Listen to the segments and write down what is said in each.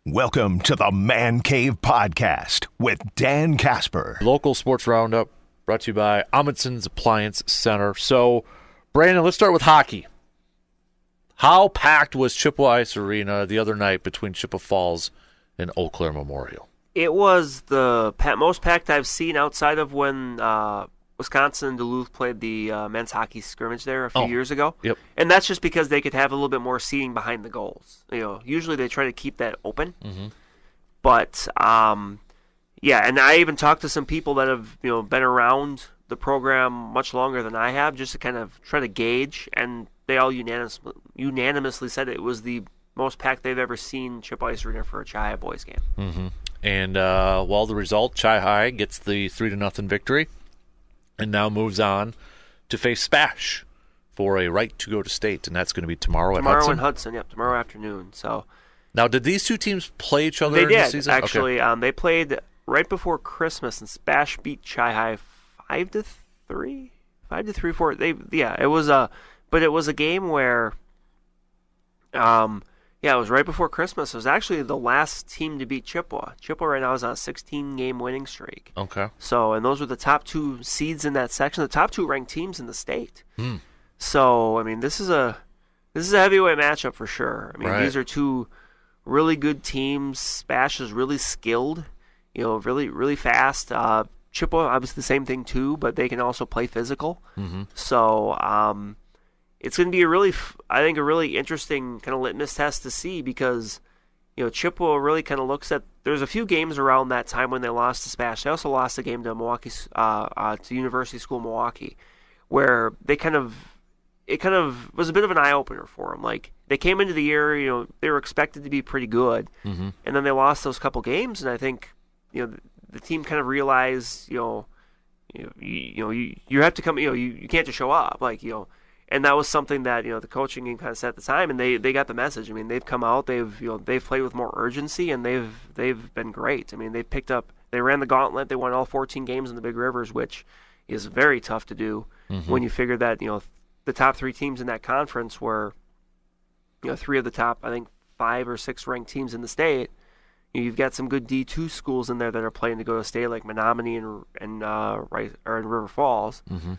Welcome to the Man Cave Podcast with Dan Casper. Local Sports Roundup brought to you by Amundsen's Appliance Center. So, Brandon, let's start with hockey. How packed was Chippewa Ice Arena the other night between Chippewa Falls and Eau Claire Memorial? It was the most packed I've seen outside of when Wisconsin and Duluth played the men's hockey scrimmage there a few years ago. Yep. And that's just because they could have a little bit more seating behind the goals. Usually they try to keep that open. Mm-hmm. But yeah, and I even talked to some people that have been around the program much longer than I have, just to kind of try to gauge, and they all unanimously said it was the most packed they've ever seen Chippewa Ice Arena for a Chi boys game. Mm-hmm. And the result, Chi High gets the 3-0 victory, and now moves on to face Spash for a right to go to state, and that's going to be tomorrow at Hudson. Tomorrow in Hudson, yep, tomorrow afternoon. So now, did these two teams play each other they in did, the season? Actually, okay. They played right before Christmas, and Spash beat Chi High 5-3, 4. It was a game where, it was right before Christmas. It was actually the last team to beat Chippewa. Chippewa right now is on a 16-game winning streak. Okay. So, and those were the top two seeds in that section, the top two ranked teams in the state. Hmm. So, I mean, this is a heavyweight matchup for sure. I mean, right. These are two really good teams. Spash is really skilled, really, really fast. Chippewa, obviously the same thing too, but they can also play physical. Mm-hmm. So, it's going to be a really interesting kind of litmus test to see, because, Chippewa really kind of looks at, there's a few games around that time when they lost to Spash. They also lost a game to Milwaukee, to University School Milwaukee, where it kind of was a bit of an eye-opener for them. Like, they came into the year, they were expected to be pretty good, mm-hmm. and then they lost those couple games, and I think, the team kind of realized, you have to come, you can't just show up, and that was something that the coaching kind of set at the time, and they got the message. I mean, they've come out, they've played with more urgency, and they've been great. I mean, they ran the gauntlet, they won all 14 games in the Big Rivers, which is very tough to do mm-hmm. when you figure that the top three teams in that conference were three of the top, I think, 5 or 6 ranked teams in the state. You've got some good D2 schools in there that are playing to go to state, like Menominee and River Falls. Mm-hmm.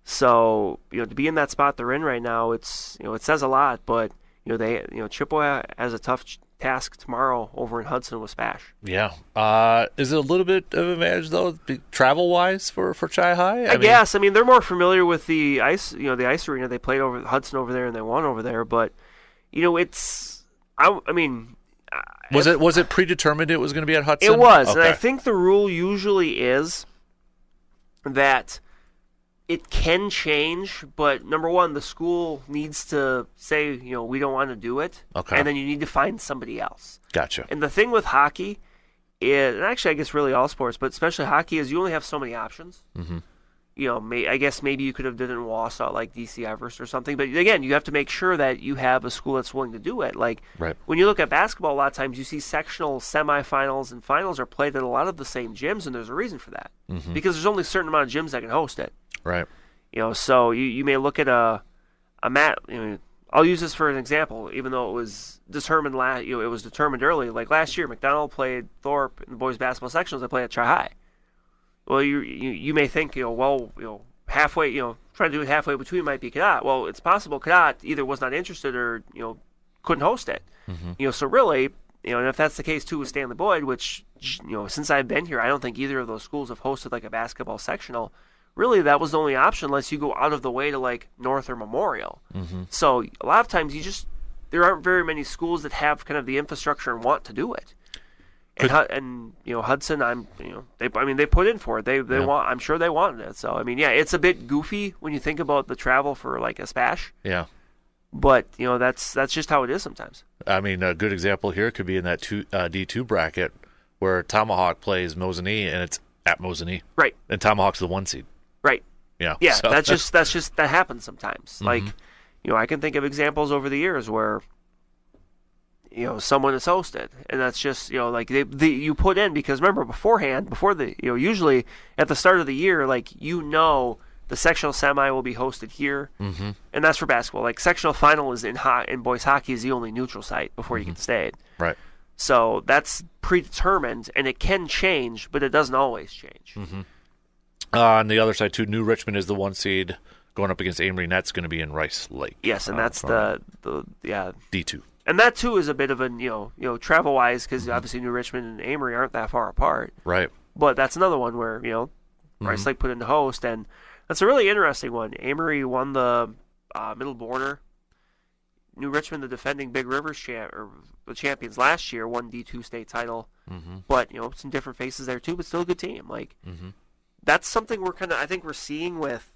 So, to be in that spot they're in right now, it's it says a lot. But Chippewa has a tough task tomorrow over in Hudson with Spash. Yeah. Is it a little bit of an advantage though, travel wise for Chi High? I guess. I mean, they're more familiar with the ice. The ice arena. They played over Hudson over there, and they won over there. But it's. I mean. Was it predetermined it was going to be at Hudson? It was, okay. And I think the rule usually is that it can change, but number one, the school needs to say, we don't want to do it, okay. And then you need to find somebody else. Gotcha. And the thing with hockey is, and actually I guess really all sports, but especially hockey, is you only have so many options. Mm-hmm. I guess maybe you could have done it in Wausau, like DC Everest or something. But again, you have to make sure that you have a school that's willing to do it. Like right. When you look at basketball, a lot of times you see sectional semifinals and finals are played at a lot of the same gyms, and there's a reason for that. Mm-hmm. Because there's only a certain amount of gyms that can host it. Right. So you may look at a mat. I'll use this for an example, even though it was determined it was determined early. Like last year, McDonald played Thorpe in the boys basketball sectionals. They played at Chi High. Well, you may think, halfway, trying to do it halfway between might be Cadott. Well, it's possible Cadott either was not interested or, couldn't host it. Mm-hmm. So really, and if that's the case too with Stanley Boyd, which, since I've been here, I don't think either of those schools have hosted like a basketball sectional. Really, that was the only option unless you go out of the way to like North or Memorial. Mm-hmm. So a lot of times there aren't very many schools that have kind of the infrastructure and want to do it. And Hudson, they put in for it. They want. I'm sure they wanted it. So I mean, it's a bit goofy when you think about the travel for like a Spash. Yeah. But that's just how it is sometimes. I mean, a good example here could be in that D2 bracket where Tomahawk plays Mosinee, and it's at Mosinee. Right. And Tomahawk's the 1 seed. Right. Yeah. Yeah. So. That happens sometimes. Mm-hmm. Like, I can think of examples over the years where someone is hosted, and that's just you put in, because remember usually at the start of the year, the sectional semi will be hosted here, mm-hmm. and that's for basketball. Like sectional final is in boys hockey is the only neutral site before you get to state. Right. So that's predetermined, and it can change, but it doesn't always change. Mm-hmm. On the other side, too, New Richmond is the 1 seed going up against Amory, and that's going to be in Rice Lake. Yes, and that's the D2. And that, too, is a bit of a, travel-wise, because obviously New Richmond and Amory aren't that far apart. Right. But that's another one where, Rice Lake put in the host, and that's a really interesting one. Amory won the Middle Border. New Richmond, the defending Big Rivers the champions last year, won D2 state title. Mm-hmm. But, some different faces there, too, but still a good team. Like, that's something I think we're seeing with,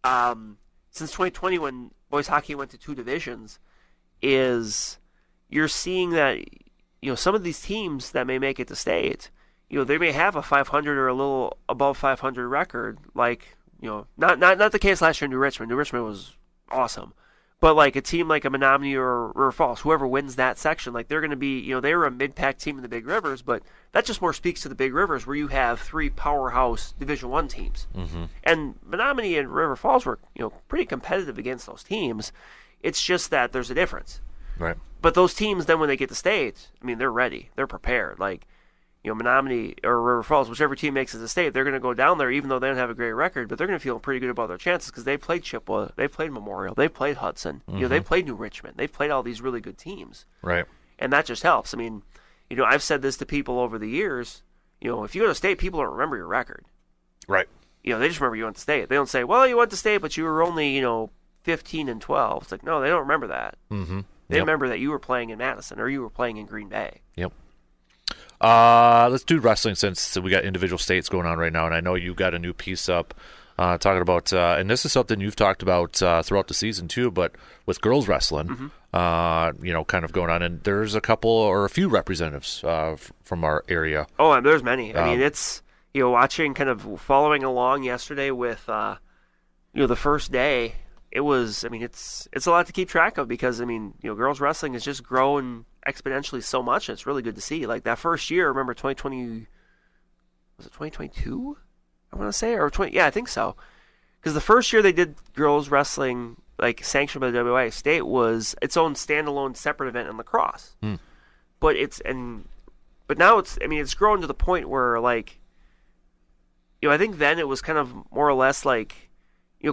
since 2020 when boys hockey went to 2 divisions, is you're seeing that, some of these teams that may make it to state, they may have a 500 or a little above 500 record, like, not the case last year in New Richmond. New Richmond was awesome. But like a team like a Menominee or River Falls, whoever wins that section, like they're going to be, they were a mid-pack team in the Big Rivers, but that just more speaks to the Big Rivers where you have 3 powerhouse Division I teams. Mm-hmm. And Menominee and River Falls were, pretty competitive against those teams. It's just that there's a difference. Right. But those teams then when they get to state, they're ready. They're prepared. Like, Menominee or River Falls, whichever team makes it to state, they're going to go down there even though they don't have a great record, but they're going to feel pretty good about their chances because they played Chippewa, they played Memorial, they played Hudson, they played New Richmond, they played all these really good teams. Right. And that just helps. I've said this to people over the years, if you go to state, people don't remember your record. Right. They just remember you went to state. They don't say, well, you went to state, but you were only, 15-12. It's like, no, they don't remember that. Mm-hmm. They remember that you were playing in Madison or you were playing in Green Bay. Yep. Let's do wrestling since we got individual states going on right now, and I know you got a new piece up talking about, and this is something you've talked about throughout the season too, but with girls wrestling, kind of going on, and there's a couple or a few representatives from our area. Oh, and there's many. It's watching, kind of following along yesterday with the first day. It was, it's a lot to keep track of because, girls wrestling has just grown exponentially so much, and it's really good to see. Like, that first year, remember 2020, was it 2022? I want to say, or 20, yeah, I think so. Because the first year they did girls wrestling, like, sanctioned by the WIA state, was its own standalone separate event in lacrosse. But now it's grown to the point where, like, I think then it was kind of more or less like,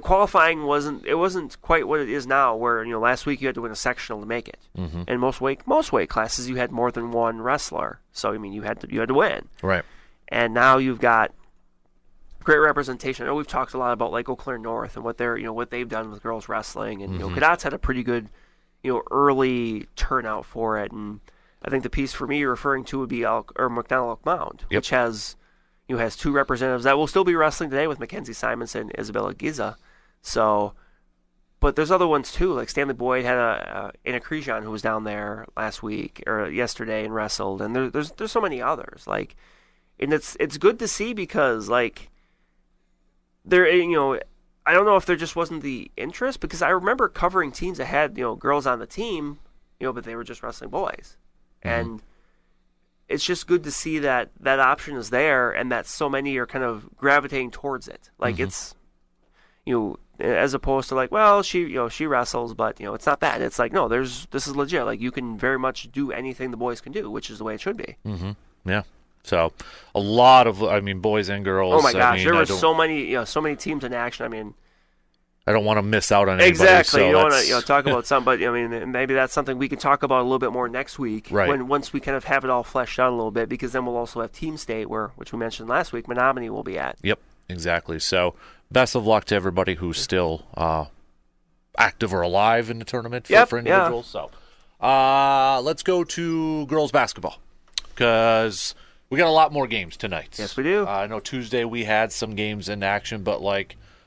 qualifying wasn't quite what it is now, where, last week you had to win a sectional to make it. Mm-hmm. And most weight classes you had more than one wrestler. So, you had to win. Right. And now you've got great representation. I know we've talked a lot about, like, Eau Claire North and what they've done with girls wrestling. And, Cadots had a pretty good, early turnout for it. And I think the piece for me you're referring to would be McDonald Elk Mound, which has 2 representatives that will still be wrestling today with Mackenzie Simonson and Isabella Giza. So, but there's other ones too. Like Stanley Boyd had Anna Crejon who was down there last week or yesterday and wrestled, and there's so many others. Like, and it's good to see because, like, there, I don't know if there just wasn't the interest, because I remember covering teams that had girls on the team, but they were just wrestling boys, and it's just good to see that option is there and that so many are kind of gravitating towards it. Like, it's, as opposed to, like, well, she wrestles, but, it's not bad. It's like, no, this is legit. Like, you can very much do anything the boys can do, which is the way it should be. Mm-hmm. Yeah. So a lot of, boys and girls. Oh my gosh, there were so many teams in action. I don't want to miss out on anybody. Exactly. So you don't want to talk about something, but maybe that's something we can talk about a little bit more next week, right, once we kind of have it all fleshed out a little bit, because then we'll also have Team State, which we mentioned last week, Menominee will be at. Yep, exactly. So best of luck to everybody who's still active or alive in the tournament for individuals. Yeah. So let's go to girls basketball, because we got a lot more games tonight. Yes, we do. I know Tuesday we had some games in action, but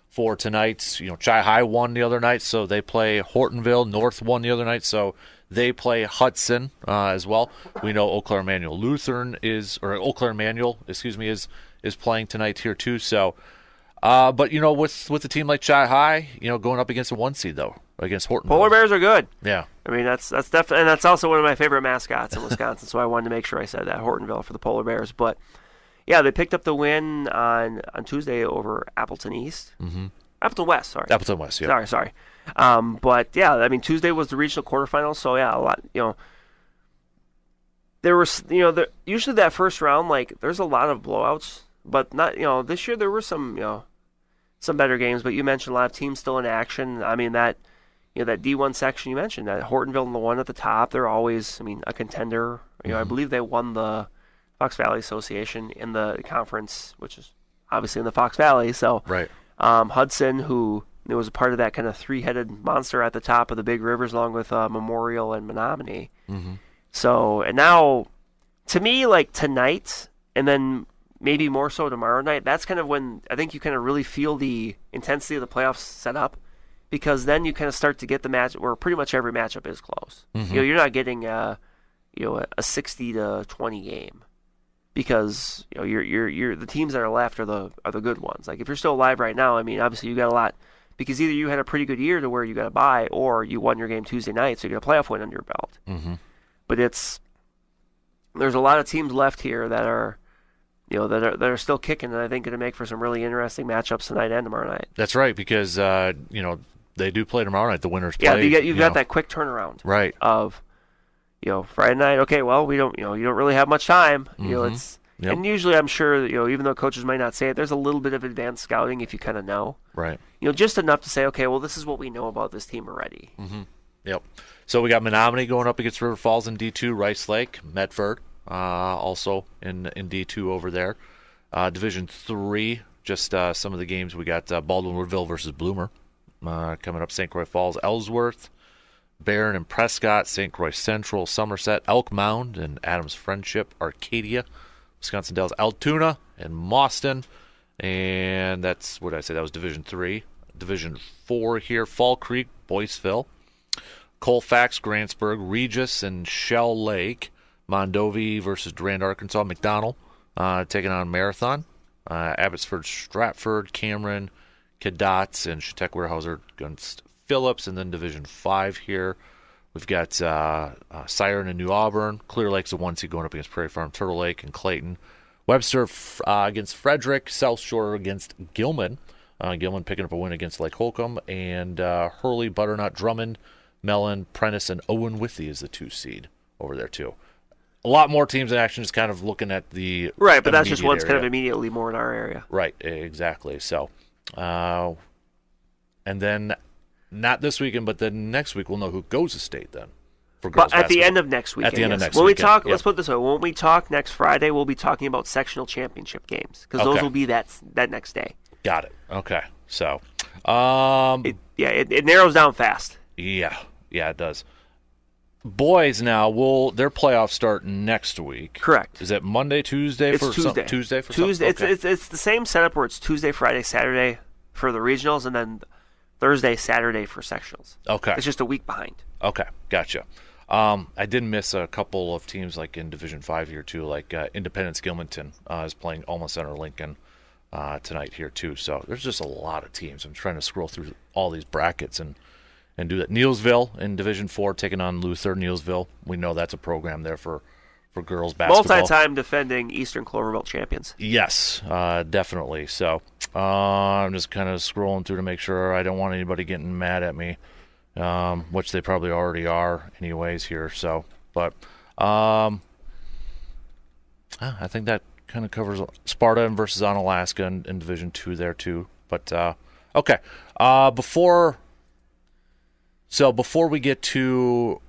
for tonight's, Chi High won the other night, so they play Hortonville. North won the other night, so they play Hudson as well. We know Eau Claire Emmanuel is playing tonight here too. So, but with a team like Chi High, going up against a 1 seed though, against Hortonville. Polar Bears are good. Yeah, that's definitely, and that's also one of my favorite mascots in Wisconsin. So I wanted to make sure I said that, Hortonville for the Polar Bears, but. Yeah, they picked up the win on Tuesday over Appleton East. Mm-hmm. Appleton West, sorry. Appleton West, yeah. Sorry. But, yeah, Tuesday was the regional quarterfinals, so, yeah, a lot, there was, usually that first round, like, there's a lot of blowouts, but not, this year there were some, some better games, but you mentioned a lot of teams still in action. I mean, that D1 section you mentioned, that Hortonville and the one at the top, they're always, a contender. I believe they won the Fox Valley Association in the conference, which is obviously in the Fox Valley. So, right. Hudson, who was a part of that kind of three-headed monster at the top of the big rivers, along with Memorial and Menominee. Mm-hmm. So, and now, to me, like tonight, and then maybe more so tomorrow night, that's kind of when I think you kind of really feel the intensity of the playoffs set up, because then you kind of start to get the match where pretty much every matchup is close. Mm-hmm. You're not getting a 60-20 game, because you're the teams that are left are the good ones. Like if you're still alive right now, I mean, obviously you got a lot, because either you had a pretty good year to where you got a bye, or you won your game Tuesday night, so you got a playoff win under your belt. Mm-hmm. But there's a lot of teams left here that are, that are still kicking, and I think going to make for some really interesting matchups tonight and tomorrow night. That's right, because they do play tomorrow night. The winners play. Yeah, you've got that quick turnaround. Right. Of, Friday night. Okay, well, you don't really have much time. Mm-hmm. It's. Yep. And usually, I'm sure, even though coaches might not say it, there's a little bit of advanced scouting if you kind of know. Right. Just enough to say, okay, well, this is what we know about this team already. Mm-hmm. Yep. So we got Menominee going up against River Falls in D2, Rice Lake, Medford also in D2 over there. Division 3, just some of the games. We got Baldwin Woodville versus Bloomer coming up, St. Croix Falls, Ellsworth, Barron and Prescott, St. Croix Central, Somerset, Elk Mound, and Adams Friendship, Arcadia, Wisconsin Dells, Altoona, and Mauston. And that's, what did I say? That was Division 3. Division 4 here, Fall Creek, Boyceville, Colfax, Grantsburg, Regis, and Shell Lake. Mondovi versus Durand, Arkansas. McDonald taking on Marathon. Abbotsford, Stratford, Cameron, Cadets, and Chautauqua Weyerhaeuser against Phillips. And then Division 5 here, we've got Siren and New Auburn. Clear Lake's the 1 seed going up against Prairie Farm, Turtle Lake, and Clayton. Webster against Frederick. South Shore against Gilman. Gilman picking up a win against Lake Holcomb. And Hurley, Butternut, Drummond, Mellon, Prentice, and Owen Withy is the 2 seed over there too. A lot more teams in action, just kind of looking at the right, but that's just one's area. kind of immediately more in our area. Right, exactly. So, and then not this weekend, but then next week we'll know who goes to state then for girls basketball. At the end of next weekend. When we talk, let's put it this way: when we talk next Friday, we'll be talking about sectional championship games, because those will be that next day. Got it. Okay, so it narrows down fast. Yeah, it does. Boys now their playoffs start next week. Correct. Is it Monday, Tuesday? It's Tuesday. Tuesday for Tuesday. Okay. It's the same setup where it's Tuesday, Friday, Saturday for the regionals, and then Thursday, Saturday for sectionals. Okay. It's just a week behind. Okay, gotcha. I did miss a couple of teams like in Division 5 here too, like Independence Gilmanton is playing Alma Center Lincoln tonight here too. So there's just a lot of teams. I'm trying to scroll through all these brackets and do that. Neelsville in Division 4 taking on Luther. Neelsville, we know that's a program there for girls basketball. Multi-time defending Eastern Clover Belt champions. Yes, definitely. So I'm just kind of scrolling through to make sure I don't want anybody getting mad at me, which they probably already are anyways here. So, but I think that kind of covers Sparta versus Onalaska in Division 2 there too. But okay, before we get to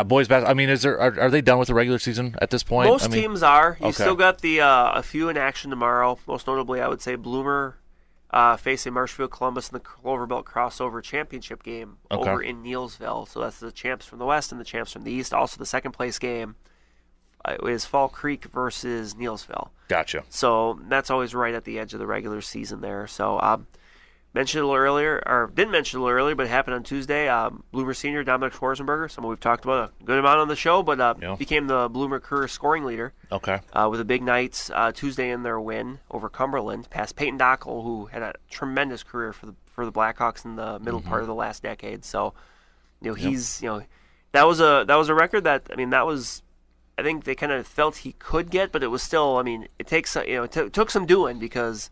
boys basketball, I mean, are they done with the regular season at this point? Most teams are. You okay. still got the a few in action tomorrow. Most notably, I would say Bloomer facing Marshfield Columbus in the Clover Belt crossover championship game over in Neelsville. So that's the champs from the West and the champs from the East. Also, the second place game is Fall Creek versus Neelsville. Gotcha. So that's always right at the edge of the regular season there. So mentioned a little earlier, or didn't mention a little earlier, but it happened on Tuesday. Bloomer senior Dominic Schwarzenberger, someone we've talked about a good amount on the show, but became the Bloomer career scoring leader. Okay. With a big night Tuesday in their win over Cumberland, past Peyton Dockel, who had a tremendous career for the Blackhawks in the middle part of the last decade. So, he's that was a record that I think they kind of felt he could get, but it was still it takes it took some doing, because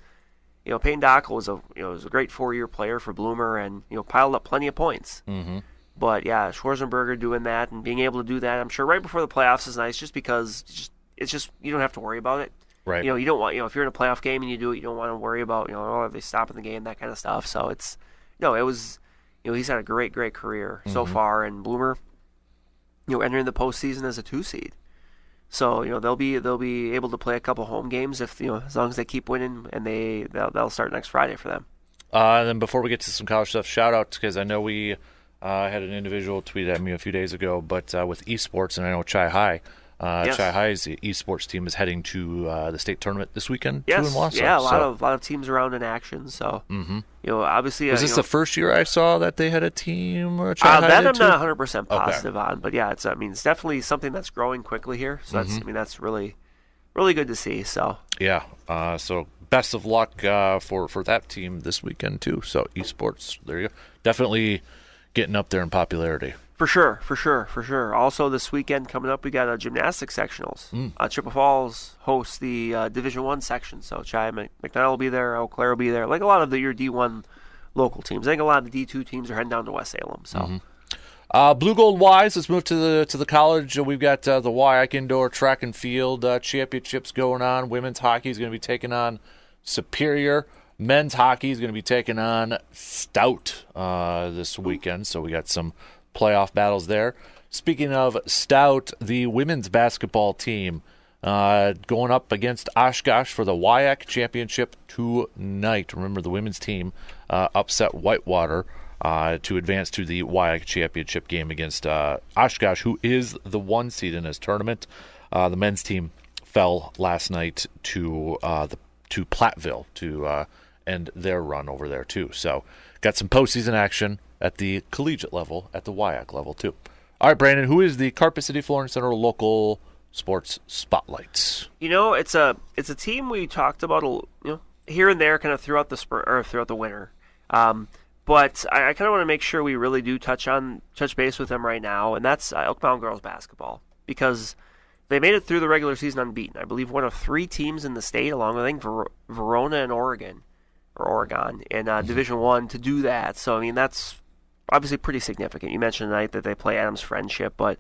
Payne Dockel was a great 4-year player for Bloomer, and piled up plenty of points. Mm-hmm. But yeah, Schwarzenberger doing that and being able to do that, I'm sure right before the playoffs is nice, just because it's just you don't have to worry about it. Right. You don't want if you're in a playoff game and you do it, you don't want to worry about are they stopping the game, that kind of stuff. So it was he's had a great career so far, and Bloomer entering the postseason as a 2 seed. So they'll be able to play a couple home games if as long as they keep winning, and they'll start next Friday for them. And then before we get to some college stuff, shout out because I know we had an individual tweet at me a few days ago, but with esports, and I know Chi High. Yes. Chi High's esports team is heading to the state tournament this weekend. Yes, too, in Wausau, yeah, a lot of teams around in action. So obviously, is this the first year I saw that they had a team? Or Chi High that I'm too? not 100% positive on, but yeah, it's definitely something that's growing quickly here. So that's really good to see. So yeah, so best of luck for that team this weekend too. So esports, there you go, definitely getting up there in popularity. For sure. Also, this weekend coming up, we got a gymnastics sectionals. Chippewa Falls hosts the Division I section, so Chi McDonald will be there, Eau Claire will be there, like a lot of your D1 local teams. I think a lot of the D2 teams are heading down to West Salem. So, Blue Gold Y's. Let's move to the college. We've got the Wyok Indoor Track and Field Championships going on. Women's hockey is going to be taking on Superior. Men's hockey is going to be taking on Stout this weekend. So we got some playoff battles there. Speaking of Stout, the women's basketball team going up against Oshkosh for the Wyok Championship tonight. Remember, the women's team upset Whitewater to advance to the Wyok Championship game against Oshkosh, who is the 1 seed in this tournament. The men's team fell last night to Platteville to end their run over there too. So got some postseason action at the collegiate level, at the Wyok level too. All right, Brandon, who is the Carpet City Florence Center local sports spotlights? It's a team we talked about here and there kind of throughout the winter. But I kind of want to make sure we really do touch base with them right now, and that's Elk Mountain girls basketball, because they made it through the regular season unbeaten. I believe one of 3 teams in the state, along with I think Verona and Oregon in Division I to do that. So that's obviously pretty significant. You mentioned tonight that they play Adams Friendship, but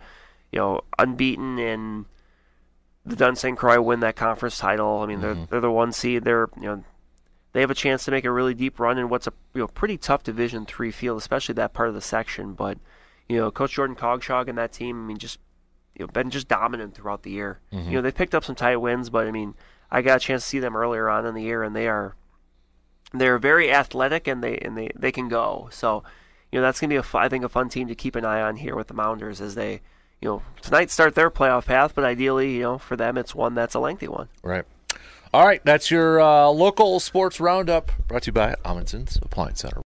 unbeaten, and the Dunn St. Croix win that conference title. They're the 1 seed. They have a chance to make a really deep run in what's a pretty tough Division III field, especially that part of the section. But Coach Jordan Cogshog and that team, been just dominant throughout the year. They picked up some tight wins, but I got a chance to see them earlier on in the year, and they're very athletic, and they can go. So that's gonna be I think a fun team to keep an eye on here with the Mounders as they tonight start their playoff path. But ideally, for them, it's one that's a lengthy one. Right. All right, that's your local sports roundup, brought to you by Amundsen's Appliance Center.